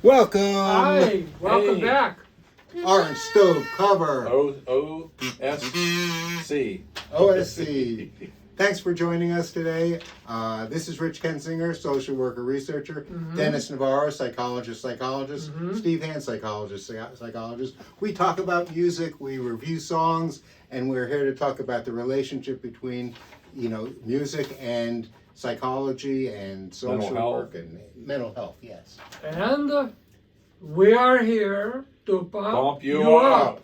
Welcome. Hi, welcome Hey. back. Orange Stove Cover. OSC. OSC. Thanks for joining us today. This is Rich Kensinger, social worker researcher. Denis Navarro, psychologist. Steve Hand, psychologist. We talk about music, we review songs, and we're here to talk about the relationship between, music and psychology and social Mental work health. and mental health. Yes. And we are here to Pump you up.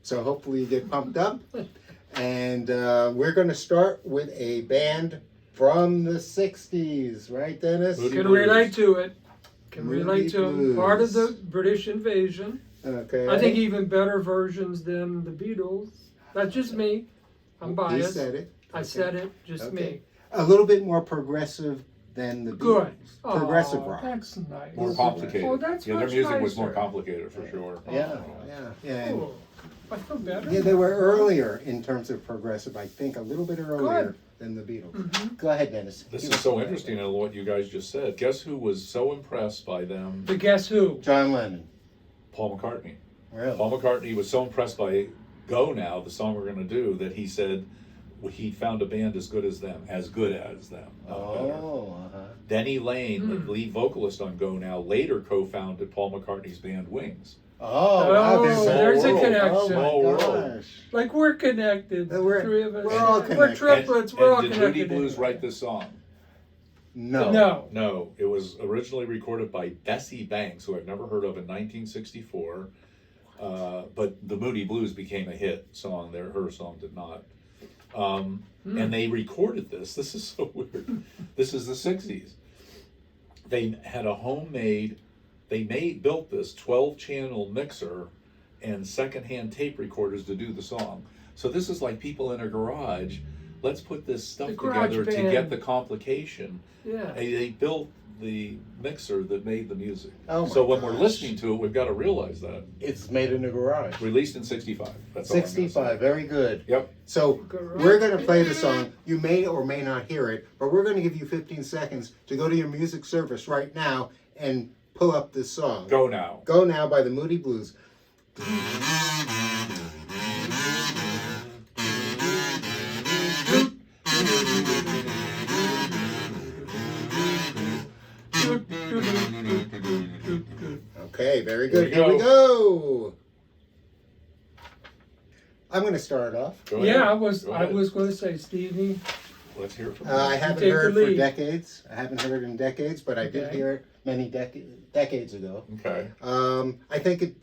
So hopefully you get pumped up. And we're going to start with a band from the 60s, right, Dennis? Moody Can Blues. relate to it. Can Moody relate to Blues. it. Part of the British invasion. Okay. I think even better versions than the Beatles. That's just me. I'm He biased. said it. I said it. Just me. A little bit more progressive than the Beatles. Good. Progressive Oh, rock. That's nice. More complicated. Oh, that's yeah, their much music was more nicer. complicated for sure. Yeah. And, Oh, I feel better. yeah, they were earlier in terms of progressive, I think, a little bit earlier Good. than the Beatles. Mhm. Go ahead, Dennis. This Give is us so the interesting in what you guys just said. Guess who was so impressed by them? The Guess Who? John Lennon. Paul McCartney. Really? Paul McCartney was so impressed by Go Now, the song we're going to do, that he said he found a band as good as them. not better. Oh, Denny Lane, the lead vocalist on Go Now, later co-founded Paul McCartney's band Wings. Oh, Oh, there's a world. connection. Oh, Small my world. gosh. Like we're connected. The We're- three of us. we're all We're connected. triplets. We're all and did connected. Moody Blues anyway. write this song? No. No. No, it was originally recorded by Bessie Banks, who I've never heard of, in 1964. But the Moody Blues became a hit song. Her song did not. And they recorded this. This is so weird. This is the 60s. They had a homemade, built this 12-channel mixer and secondhand tape recorders to do the song. So this is like people in a garage. Let's put this stuff The garage together to band. get the complication. Yeah. They built the mixer that made the music. Oh my So when we're gosh. listening to it, we've got to realize that. It's made in a garage. Released in 65. That's all I'm gonna say. 65, very good. Yep. So Garage. we're going to play the song. You may or may not hear it, but we're going to give you 15 seconds to go to your music service right now and pull up this song. Go Now. Go Now by the Moody Blues. Okay, very good. Here Here we we go. I'm going to start off. Go ahead. Yeah, I was Go ahead. going to say, Stevie. Let's hear it from I you. haven't take the heard for lead. decades. I haven't heard it in decades, but I did Okay. hear it many decades ago. Okay. I think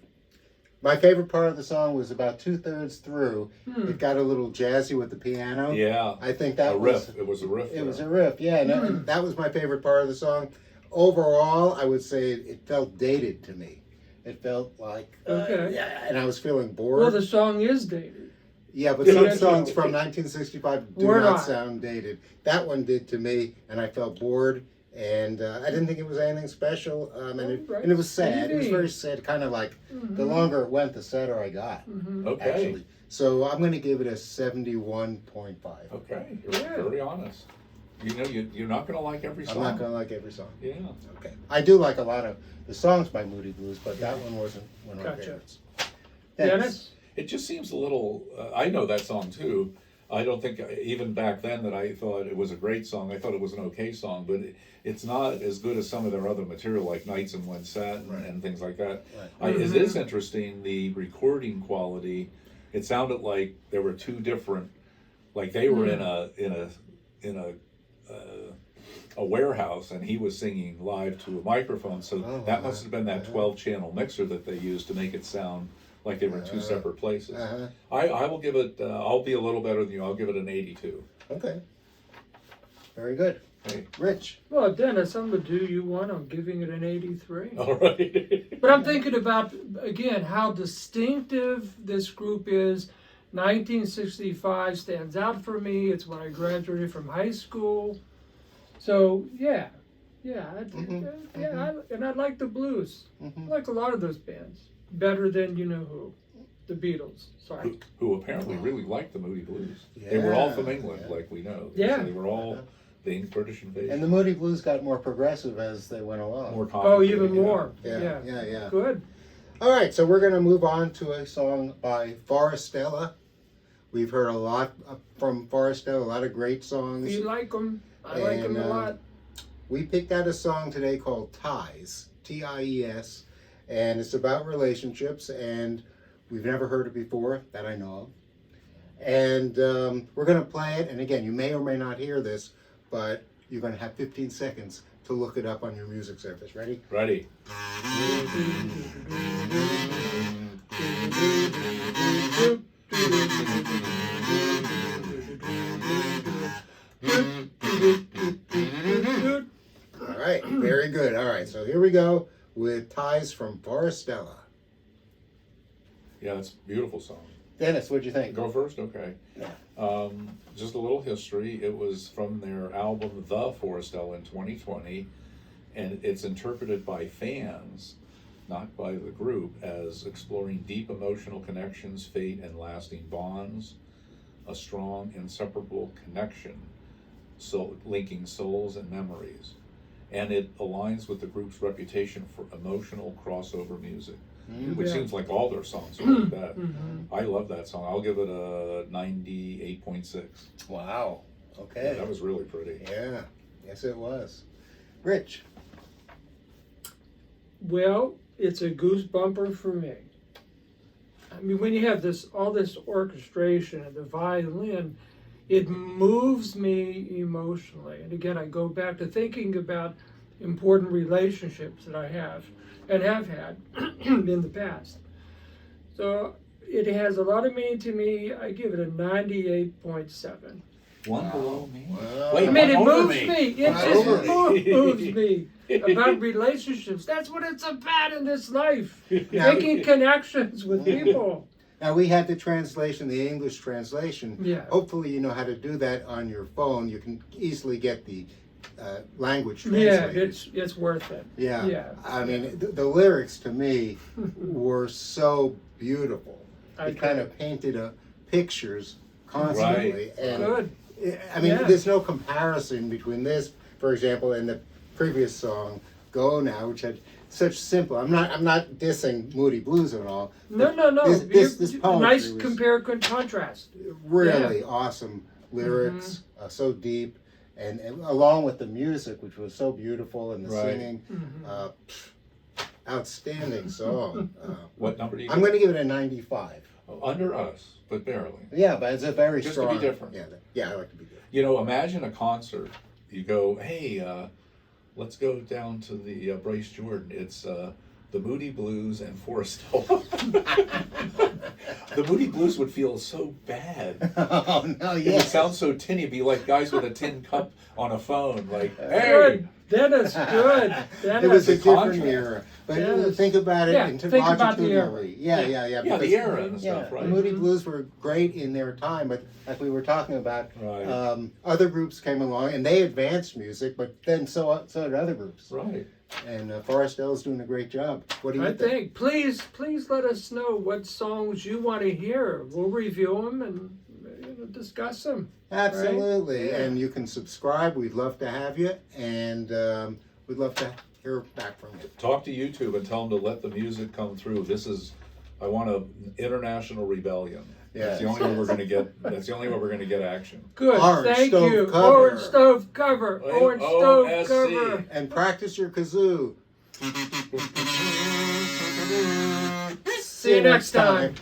my favorite part of the song was about 2/3 through. It got a little jazzy with the piano. Yeah. I think that A was riff. It was a riff. it was a there. riff. Yeah, and that was my favorite part of the song. Overall, I would say it felt dated to me. It felt like Okay. yeah, and I was feeling bored. Well, the song is dated. Yeah, but Yeah, some yeah. songs from 1965 do Were not not. sound dated. That one did to me, and I felt bored, and I didn't think it was anything special, Right. and it was sad. It was Stevie. very sad, kind of like the longer it went, the sadder I got, Okay. actually. So I'm going to give it a 71.5. Okay. You're Yeah. very honest. You're not going to like every I'm song. not going to like every song. Yeah. Okay. I do like a lot of the songs by Moody Blues, but that one wasn't one of my Gotcha. favorites. Dennis? It just seems a little. I know that song too. I don't think even back then that I thought it was a great song. I thought it was an okay song, but it's not as good as some of their other material, like Nights in One Set and things like that. Right. It is interesting, the recording quality. It sounded like there were two different, like they were in a warehouse, and he was singing live to a microphone. So Oh, that must have been that 12-channel mixer that they used to make it sound like they were in two separate places. I will give it. I'll be a little better than you. I'll give it an 82. Okay. Very good. Hey. Rich. Well, Dennis, I'm going to do you one. I'm giving it an 83. All right. But I'm thinking about, again, how distinctive this group is. 1965 stands out for me. It's when I graduated from high school. So, yeah. And I like the blues. I like a lot of those bands. Better than you-know-who. The Beatles. Sorry. who apparently really liked the Moody Blues. They were all from Yeah, England, yeah. like we know. Yeah. So they were all The British invasion. And the Moody Blues got more progressive as they went along. More Oh, complicated, even yeah. more. Yeah. Good. All right, so we're going to move on to a song by Forestella. We've heard a lot from Forestella, a lot of great songs. You like them? I like them a lot. We picked out a song today called Ties, Ties, and it's about relationships, and we've never heard it before, that I know of. And we're going to play it, and again, you may or may not hear this, but you're going to have 15 seconds to look it up on your music service. Ready? Ready. All right, very good. All right, so here we go with Ties from Forestella. Yeah, it's a beautiful song. Dennis, what'd you think? Go first? Okay. Yeah. Just a little history. It was from their album The Forestella in 2020, and it's interpreted by fans, not by the group, as exploring deep emotional connections, fate, and lasting bonds, a strong, inseparable connection, so linking souls and memories. And it aligns with the group's reputation for emotional crossover music, which Yeah. seems like all their songs are like that. I love that song. I'll give it a 98.6. Wow. Yeah, Okay. that was really pretty. Yeah. Yes, it was. Rich. Well, it's a goosebumper for me. I mean, when you have all this orchestration and the violin, it moves me emotionally. And again, I go back to thinking about important relationships that I have and have had in the past. So it has a lot of meaning to me. I give it a 98.7. One below me. Wow. Wait, I mean, it one over moves me. me. It One just over moves me about relationships. That's what it's about in this life. Now- Making connections with people. Now, we had the translation, the English translation. Yeah. Hopefully you know how to do that on your phone. You can easily get the language Yeah, translated. it's worth it. Yeah. Yeah. I mean, the lyrics to me were so beautiful. I It kind agree. of painted pictures constantly. Right. And Good. I mean, Yeah. there's no comparison between this, for example, and the previous song, Go Now, which had such simple. I'm not dissing Moody Blues at all. No. This poetry Nice was compare contrast. really awesome lyrics, so deep, and along with the music, which was so beautiful, and the Right. singing, outstanding song. What number do you I'm give? going to give it a 95. Under us, but barely. Yeah, but it's a very Just to be strong. different. Yeah, I like to be different. You know, imagine a concert. You go, hey, let's go down to the Bryce Jordan. It's the Moody Blues and Forestella. The Moody Blues would feel so bad. Oh no! It would Yes. sound so tinny. It'd be like guys with a tin cup on a phone. Like, hey, Good. Dennis, good. It was a Dennis. different contrast. era, but Yes. think about it Yeah, into think about the era. longitudinally. Yeah. yeah, because- the era and Yeah, stuff, right? the Moody Blues were great in their time, but like we were talking about, Right. other groups came along and they advanced music, but then so did other groups. Right. And Forestella's doing a great job. What do you I think? think. Please let us know what songs you want to hear. We'll review them and discuss them. Absolutely, Right? Yeah. and you can subscribe. We'd love to have you, and we'd love to hear back from you. Talk to YouTube and tell them to let the music come through. I want an international rebellion. That's the Yes. only way we're going to get. That's the only way we're going to get action. Good. Orange Thank stove you. cover. Orange stove cover. Orange stove OSC. cover. And practice your kazoo. See you next time.